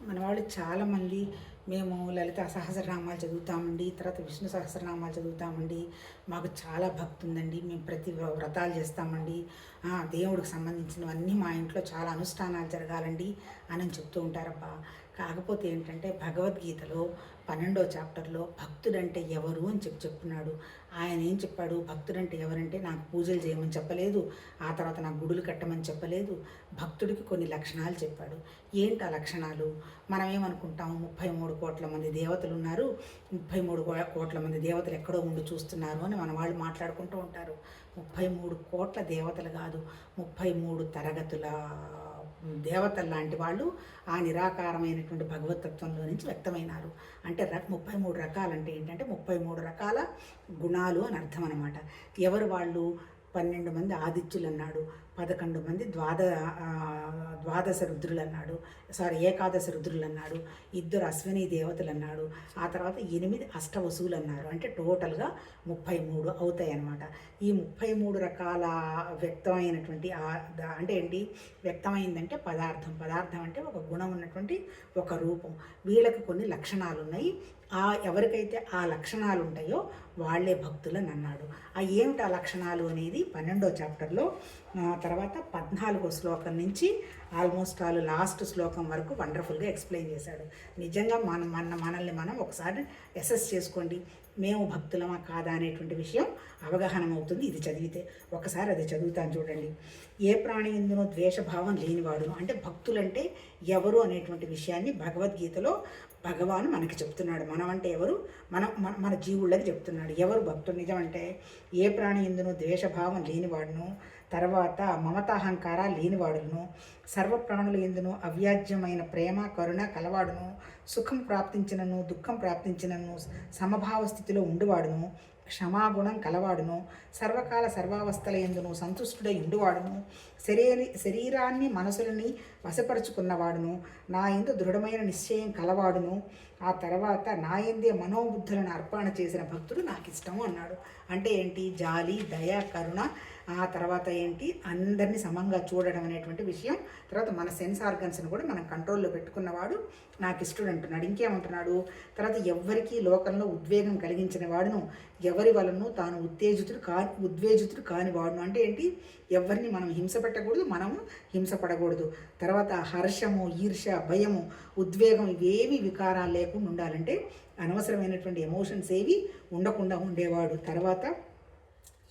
మన వాళ్ళు చాలామంది మేము లలిత సహస్రనామాలు చదువుతామండి, తర్వాత విష్ణు సహస్రనామాలు చదువుతామండి, మాకు చాలా భక్తి ఉందండి, మేము ప్రతి వ్రతాలు చేస్తామండి, దేవుడికి సంబంధించినవన్నీ మా ఇంట్లో చాలా అనుష్ఠానాలు జరగాలండి అని చెప్తూ ఉంటారబ్బా. కాకపోతే ఏంటంటే భగవద్గీతలో 12వ చాప్టర్లో భక్తుడంటే ఎవరు అని చెప్తున్నాడు. ఆయన ఏం చెప్పాడు? భక్తుడంటే ఎవరంటే నాకు పూజలు చేయమని చెప్పలేదు, ఆ తర్వాత నాకు గుడులు కట్టమని చెప్పలేదు. భక్తుడికి కొన్ని లక్షణాలు చెప్పాడు. ఏంటి ఆ లక్షణాలు? మనం ఏమనుకుంటాము, 33 కోట్ల మంది దేవతలు ఉన్నారు, 33 కోట్ల మంది దేవతలు ఎక్కడో ఉండి చూస్తున్నారు అని మన వాళ్ళు మాట్లాడుకుంటూ ఉంటారు. 33 కోట్ల దేవతలు కాదు, 33 తరగతుల దేవతలు లాంటి వాళ్ళు ఆ నిరాకారమైనటువంటి భగవతత్వంలో నుంచి వ్యక్తమైనారు. అంటే 33 రకాలంటే ఏంటంటే 33 రకాల గుణాలు అని అర్థం అనమాట. ఎవరు వాళ్ళు? 12 మంది ఆదిత్యులు అన్నాడు, 11 మంది ద్వాదశ రుద్రులు అన్నాడు, ఏకాదశ రుద్రులు అన్నాడు, 2 అశ్విని దేవతలు అన్నాడు, ఆ తర్వాత 8 అష్టవసువులు అన్నారు. అంటే టోటల్గా 33 అవుతాయి అన్నమాట. ఈ 33 రకాల వ్యక్తమైనటువంటి అంటే ఏంటి? వ్యక్తమైందంటే పదార్థం అంటే ఒక గుణం ఉన్నటువంటి ఒక రూపం. వీళ్ళకి కొన్ని లక్షణాలు ఉన్నాయి. ఎవరికైతే ఆ లక్షణాలు ఉంటాయో వాళ్ళే భక్తులని అన్నాడు. ఏమిటి ఆ లక్షణాలు అనేది 12వ చాప్టర్లో తర్వాత 14వ శ్లోకం నుంచి ఆల్మోస్ట్ లాస్ట్ శ్లోకం వరకు వండర్ఫుల్గా ఎక్స్ప్లెయిన్ చేశాడు. నిజంగా మనల్ని మనం ఒకసారి అసెస్ చేసుకోండి, మేము భక్తులమా కాదా అనేటువంటి విషయం అవగాహన అవుతుంది ఇది చదివితే. ఒకసారి అది చదువుతాను చూడండి. ఏ ప్రాణి ఎందునో ద్వేషభావం లేనివాడును, అంటే భక్తులంటే ఎవరు అనేటువంటి విషయాన్ని భగవద్గీతలో భగవాను మనకి చెప్తున్నాడు. మనం అంటే ఎవరు? మన జీవుళ్ళకి చెప్తున్నాడు ఎవరు భక్తుడు. నిజమంటే ఏ ప్రాణి ఎందునో ద్వేషభావం లేనివాడును, తర్వాత మమతాహంకార లేనివాడును, సర్వప్రాణుల ఎందును అవ్యాజ్యమైన ప్రేమ కరుణ కలవాడును, సుఖం ప్రాప్తించినను దుఃఖం ప్రాప్తించినను సమభావ స్థితిలో ఉండువాడును, క్షమాగుణం కలవాడును, సర్వకాల సర్వావస్థల ఎందును సంతుష్టుడై ఉండువాడును, శరీరాన్ని మనసులని వశపరుచుకున్నవాడును, నా యందు దృఢమైన నిశ్చయం కలవాడును, ఆ తర్వాత నా యందే మనోబుద్ధులను అర్పణ చేసిన భక్తుడు నాకు ఇష్టము అన్నాడు. అంటే ఏంటి? జాలి, దయ, కరుణ, ఆ తర్వాత ఏంటి? అందరినీ సమంగా చూడడం అనేటువంటి విషయం. తర్వాత మన సెన్స్ ఆర్గన్స్ని కూడా మనం కంట్రోల్లో పెట్టుకున్నవాడు నాకు ఇష్టడు అంటున్నాడు. ఇంకేమంటున్నాడు? తర్వాత ఎవ్వరికీ లోకంలో ఉద్వేగం కలిగించిన వాడును, ఎవరి వలన తాను ఉద్వేజితుడు కానివాడును. అంటే ఏంటి? ఎవరిని మనం హింస పెట్టకూడదు, మనము హింసపడకూడదు. తర్వాత హర్షము, ఈర్ష, భయము, ఉద్వేగం ఇవేవి వికారాలు లేకుండా ఉండాలంటే అనవసరమైనటువంటి ఎమోషన్స్ ఏవి ఉండకుండా ఉండేవాడు. తర్వాత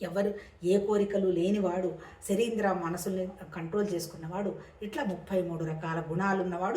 ఎవరు ఏ కోరికలు లేనివాడు, శరీంద్ర మనసుల్ని కంట్రోల్ చేసుకున్నవాడు, ఇట్లా 33 రకాల గుణాలు ఉన్నవాడు.